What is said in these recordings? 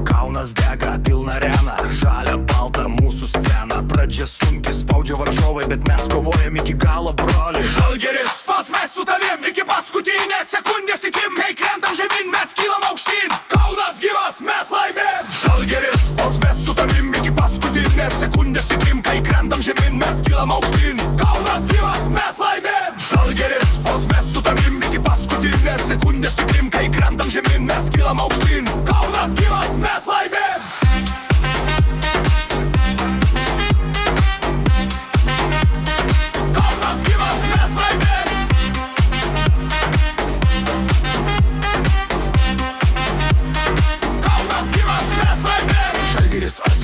Kaunas dega, pilna arena, žalia balta mūsų scena. Pradžia sunki, spaudžia varžovai, bet mes kovojam iki galo, broli. Žalgiris, pas mes su tavim, iki paskutinės sekundės tikim. Kai krentam žemyn, mes kylam aukštyn. Kaunas gyvas, mes laimėm. Žalgiris, pas mes su tavim, iki paskutinės sekundės tikim. Kai krentam žemyn, mes kylam aukštyn. Kaunas gyvas, mes laimėm. Žalgiris, pas mes su tavim, iki paskutinės sekundės tikim. Kai krentam žemyn, mes kylam aukštyn. Kaunas gyvas, mes laimėm.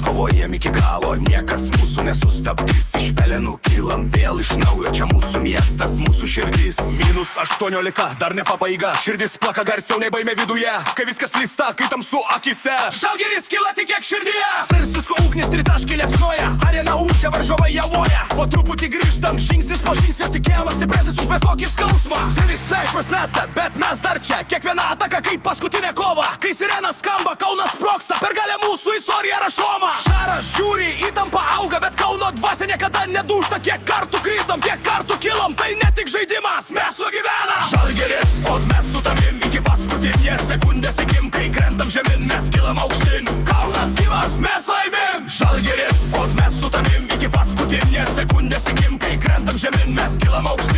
Kovojam iki galo, niekas mūsų nesustabdys. Iš pelenų kylam vėl iš naujo, čia mūsų miestas, mūsų širdis. -18, dar ne pabaiga, širdis plaka garsiau nei baimė viduje. Kai viskas lysta, kai tamsu akise, Žalgiris kyla tik kiek širdyje. Virstisko ugnis tritaškai liepsnoja, arena ūžia, varžovai javoja. Po truputį grįžtam, žingsnis po žingsnio, tikėjimas stipresnis už bet kokį skausmą. Trys snipers neca, bet mes dar čia. Kiekviena ataka kaip paskutinė kova. Kai sirena skamba, Kaunas sprogsta, pergalė mūsų istorija rašoma. Šaras žiūri, įtampa auga, bet Kauno dvasia niekada nedūžta. Kiek kartų krytam, kiek kartų kilom, tai ne tik žaidimas, mes sugyvenam. Žalgiris, o mes su tavim iki paskutinės sekundės tikim. Kai krentam žemyn, mes kylam aukštyn. Kaunas gyvas, mes laimėm. Žalgiris, o mes su tavim iki paskutinės sekundės tikim. Kai krentam žemyn, mes kylam aukštyn.